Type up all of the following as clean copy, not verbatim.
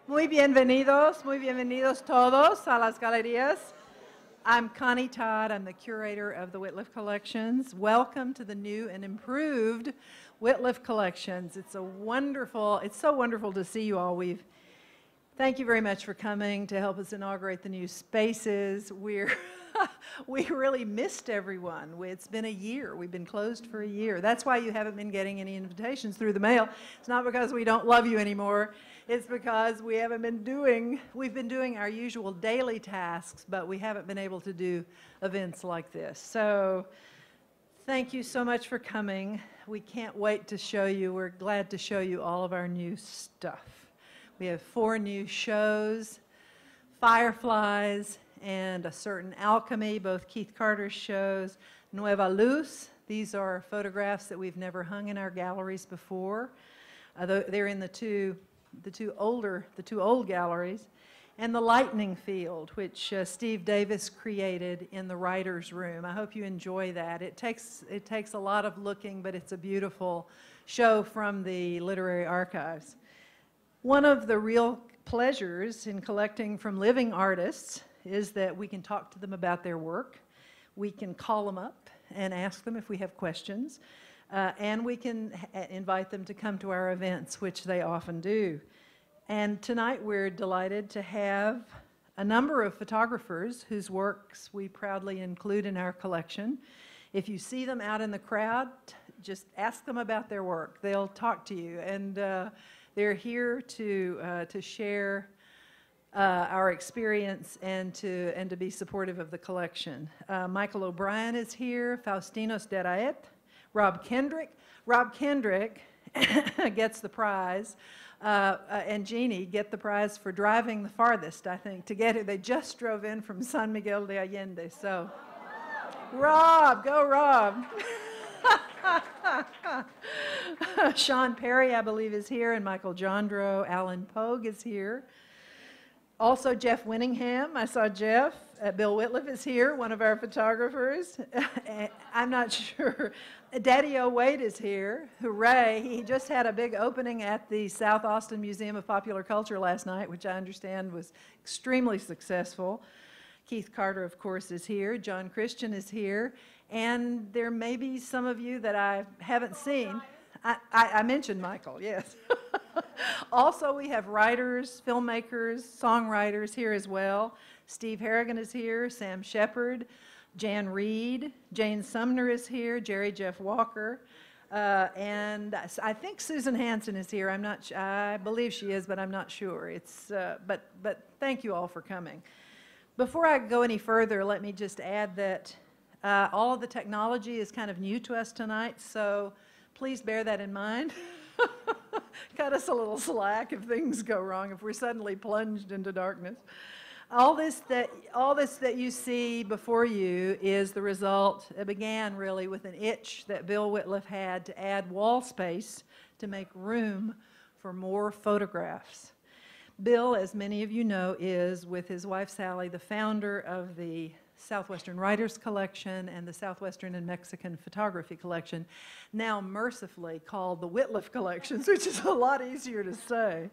Muy bienvenidos todos a las galerías. I'm Connie Todd. I'm the curator of the Wittliff Collections. Welcome to the new and improved Wittliff Collections. It's so wonderful to see you all. Thank you very much for coming to help us inaugurate the new spaces. We really missed everyone. It's been a year. We've been closed for a year. That's why you haven't been getting any invitations through the mail. It's not because we don't love you anymore. It's because we've been doing our usual daily tasks, but we haven't been able to do events like this. So thank you so much for coming. We can't wait to show you. We're glad to show you all of our new stuff. We have 4 new shows, Fireflies, and A Certain Alchemy, both Keith Carter's shows, Nueva Luz. These are photographs that we've never hung in our galleries before. They're in the two old galleries, and The Lightning Field, which Steve Davis created in the writer's room. I hope you enjoy that. It takes a lot of looking, but it's a beautiful show from the literary archives. One of the real pleasures in collecting from living artists is that we can talk to them about their work. We can call them up and ask them if we have questions. And we can invite them to come to our events, which they often do. And tonight we're delighted to have a number of photographers whose works we proudly include in our collection. If you see them out in the crowd, just ask them about their work. They'll talk to you. And they're here to share our experience and to be supportive of the collection. Michael O'Brien is here, Faustinos Deraet, Rob Kendrick. Rob Kendrick gets the prize, and Jeannie get the prize for driving the farthest, I think, to get it. They just drove in from San Miguel de Allende, so. Rob, go Rob. Sean Perry, I believe, is here, and Michael Jondro. Alan Pogue is here. Also, Jeff Winningham. I saw Jeff. Bill Wittliff is here, one of our photographers. I'm not sure. Daddy-O Wade is here. Hooray. He just had a big opening at the South Austin Museum of Popular Culture last night, which I understand was extremely successful. Keith Carter, of course, is here. John Christian is here. And there may be some of you that I haven't seen. I mentioned Michael, yes. Also, we have writers, filmmakers, songwriters here as well. Steve Harrigan is here, Sam Shepard, Jan Reed, Jane Sumner is here, Jerry Jeff Walker, and I think Susan Hansen is here. I believe she is, but I'm not sure. But thank you all for coming. Before I go any further, let me just add that all of the technology is kind of new to us tonight, so please bear that in mind. Cut us a little slack if things go wrong, if we're suddenly plunged into darkness. All this that you see before you is the result. It began really with an itch that Bill Wittliff had to add wall space to make room for more photographs. Bill, as many of you know, is, with his wife Sally, the founder of the Southwestern Writers Collection and the Southwestern and Mexican Photography Collection, now mercifully called the Wittliff Collections, which is a lot easier to say.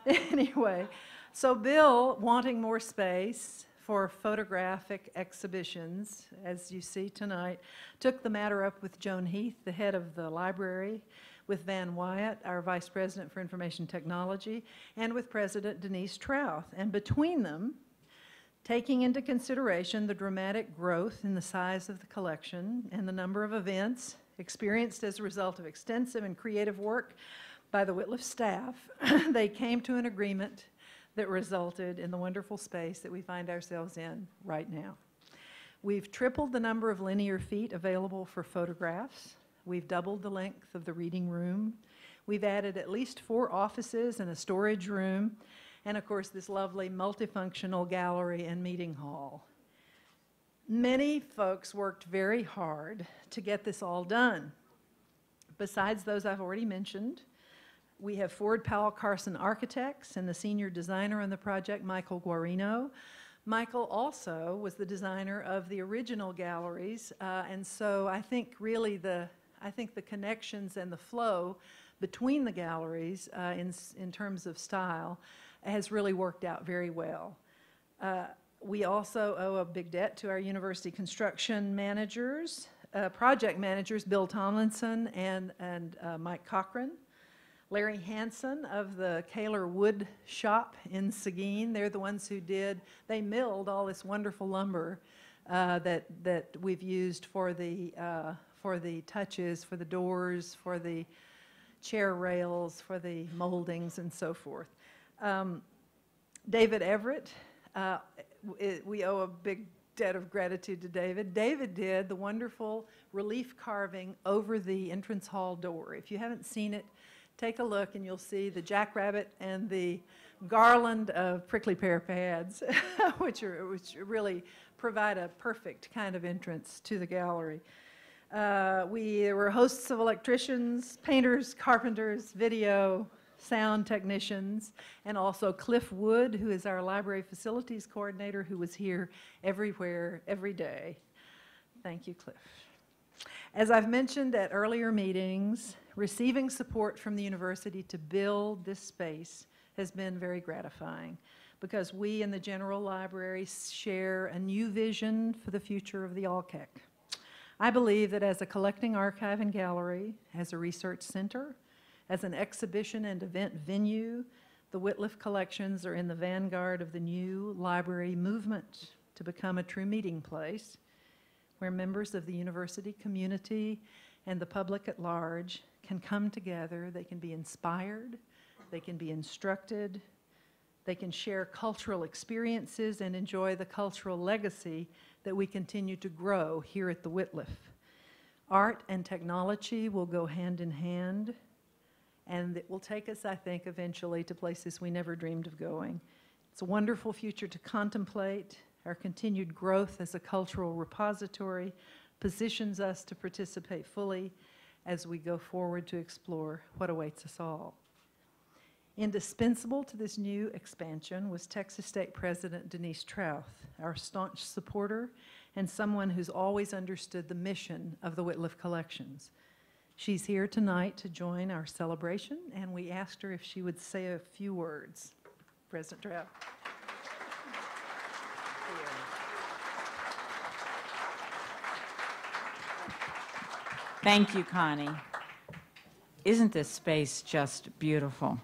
Anyway, so Bill, wanting more space for photographic exhibitions, as you see tonight, took the matter up with Joan Heath, the head of the library, with Van Wyatt, our Vice President for Information Technology, and with President Denise Trauth. And between them, taking into consideration the dramatic growth in the size of the collection and the number of events experienced as a result of extensive and creative work by the Wittliff staff, they came to an agreement that resulted in the wonderful space that we find ourselves in right now. We've tripled the number of linear feet available for photographs. We've doubled the length of the reading room. We've added at least 4 offices and a storage room, and of course this lovely multifunctional gallery and meeting hall. Many folks worked very hard to get this all done. Besides those I've already mentioned, we have Ford Powell Carson Architects and the senior designer on the project, Michael Guarino. Michael also was the designer of the original galleries, and so I think really the connections and the flow between the galleries in terms of style has really worked out very well. We also owe a big debt to our university construction managers, project managers, Bill Tomlinson and Mike Cochran. Larry Hansen of the Kaler Wood Shop in Seguin. They're the ones who they milled all this wonderful lumber that we've used for the touches, for the doors, for the chair rails, for the moldings, and so forth. David Everett, we owe a big debt of gratitude to David. David did the wonderful relief carving over the entrance hall door. If you haven't seen it, take a look and you'll see the jackrabbit and the garland of prickly pear pads, which really provide a perfect kind of entrance to the gallery. We were hosts of electricians, painters, carpenters, video, sound technicians, and also Cliff Wood, who is our library facilities coordinator, who was here everywhere, every day. Thank you, Cliff. As I've mentioned at earlier meetings, receiving support from the university to build this space has been very gratifying because we in the General Library share a new vision for the future of the ALCAC. I believe that as a collecting archive and gallery, as a research center, as an exhibition and event venue, the Wittliff Collections are in the vanguard of the new library movement to become a true meeting place where members of the university community and the public at large can come together. They can be inspired, they can be instructed, they can share cultural experiences and enjoy the cultural legacy that we continue to grow here at the Wittliff. Art and technology will go hand in hand, and it will take us, I think, eventually to places we never dreamed of going. It's a wonderful future to contemplate. Our continued growth as a cultural repository positions us to participate fully as we go forward to explore what awaits us all. Indispensable to this new expansion was Texas State President Denise Trauth, our staunch supporter and someone who's always understood the mission of the Wittliff Collections. She's here tonight to join our celebration, and we asked her if she would say a few words. President Trauth. Thank you, Connie. Isn't this space just beautiful?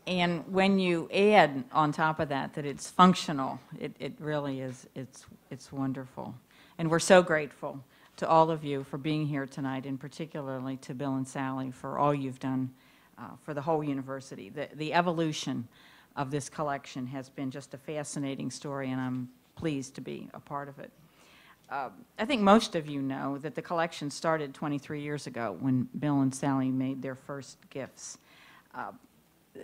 And when you add on top of that it's functional, it really is, it's wonderful. And we're so grateful to all of you for being here tonight, and particularly to Bill and Sally for all you've done for the whole university. The evolution of this collection has been just a fascinating story, and I'm pleased to be a part of it. I think most of you know that the collection started 23 years ago when Bill and Sally made their first gifts.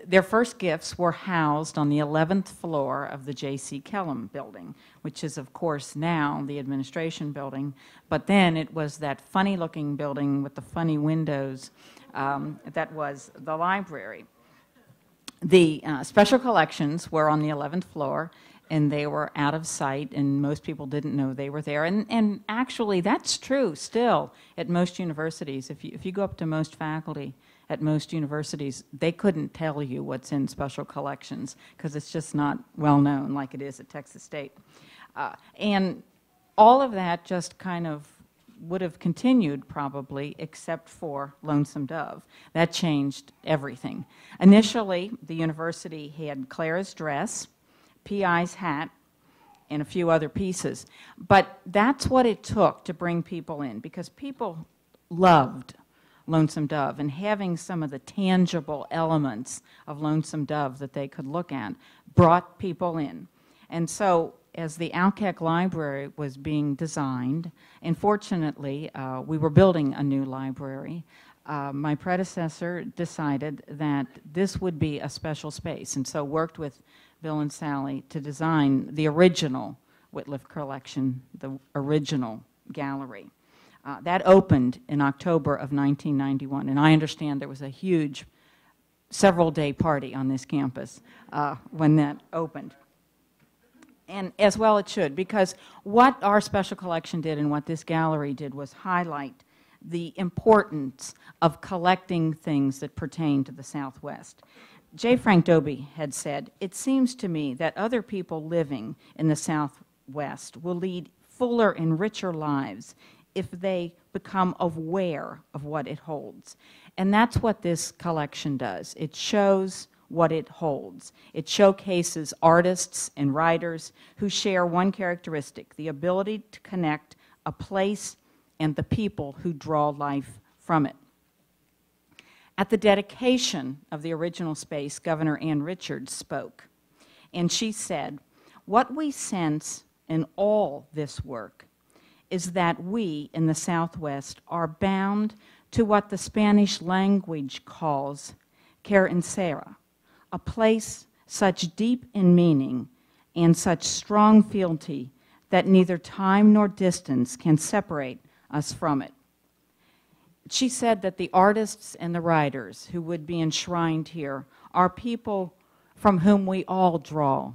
Their first gifts were housed on the 11th floor of the J.C. Kellum building, which is, of course, now the administration building, but then it was that funny-looking building with the funny windows that was the library. The special collections were on the 11th floor, and they were out of sight, and most people didn't know they were there. And actually, that's true still at most universities. If you go up to most faculty at most universities, they couldn't tell you what's in special collections because it's just not well known like it is at Texas State. And all of that just kind of would have continued probably except for Lonesome Dove. That changed everything. Initially, the university had Clara's dress, P.I.'s hat, and a few other pieces. But that's what it took to bring people in, because people loved Lonesome Dove, and having some of the tangible elements of Lonesome Dove that they could look at brought people in. And so as the ALCAC library was being designed, and fortunately we were building a new library, my predecessor decided that this would be a special space, and so worked with Bill and Sally to design the original Wittliff Collection, the original gallery. That opened in October of 1991, and I understand there was a huge several-day party on this campus when that opened. And as well it should, because what our special collection did and what this gallery did was highlight the importance of collecting things that pertain to the Southwest. J. Frank Dobie had said, "It seems to me that other people living in the Southwest will lead fuller and richer lives if they become aware of what it holds." And that's what this collection does. It shows what it holds. It showcases artists and writers who share one characteristic, the ability to connect a place and the people who draw life from it. At the dedication of the original space, Governor Ann Richards spoke, and she said, "What we sense in all this work is that we in the Southwest are bound to what the Spanish language calls querencia, a place such deep in meaning and such strong fealty that neither time nor distance can separate us from it." She said that the artists and the writers who would be enshrined here are people from whom we all draw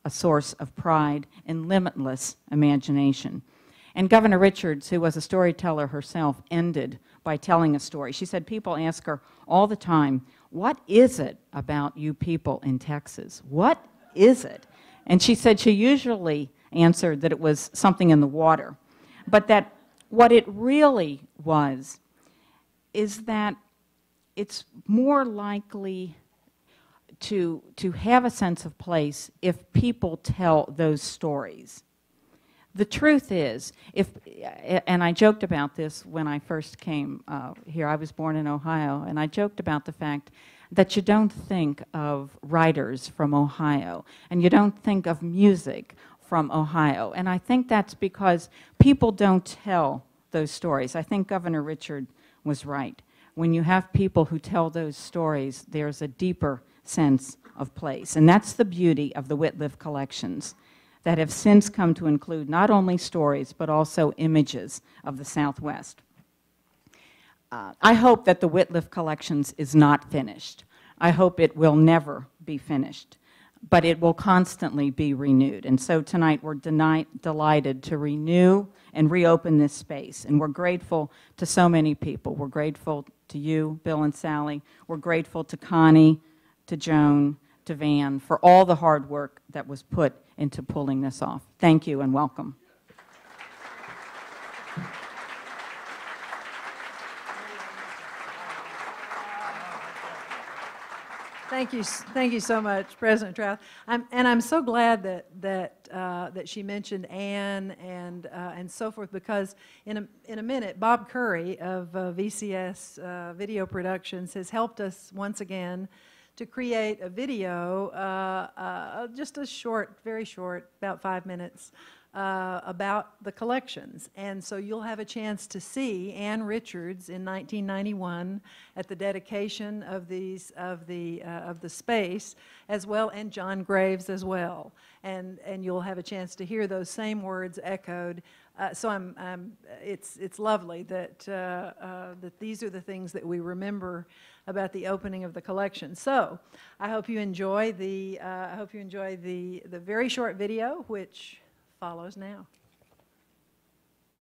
a source of pride and limitless imagination. And Governor Richards, who was a storyteller herself, ended by telling a story. She said people ask her all the time, "What is it about you people in Texas? What is it?" And she said she usually answered that it was something in the water, but that what it really was is that it's more likely to have a sense of place if people tell those stories. The truth is, and I joked about this when I first came here. I was born in Ohio, and I joked about the fact that you don't think of writers from Ohio, and you don't think of music from Ohio. And I think that's because people don't tell those stories. I think Governor Richard was right. When you have people who tell those stories, there's a deeper sense of place. And that's the beauty of the Wittliff Collections that have since come to include not only stories, but also images of the Southwest. I hope that the Wittliff Collections is not finished. I hope it will never be finished, but it will constantly be renewed. And so tonight we're delighted to renew and reopen this space. And we're grateful to so many people. We're grateful to you, Bill and Sally. We're grateful to Connie, to Joan, to Van, for all the hard work that was put into pulling this off. Thank you and welcome. Thank you so much, President Trauth. I'm so glad that she mentioned Ann and so forth, because in a minute, Bob Curry of VCS Video Productions has helped us once again to create a video, just a short, very short, about 5 minutes, about the collections. And so you'll have a chance to see Ann Richards in 1991 at the dedication of the space as well, and John Graves as well. And you'll have a chance to hear those same words echoed. So it's lovely that that these are the things that we remember about the opening of the collection. So I hope you enjoy the very short video which follows now.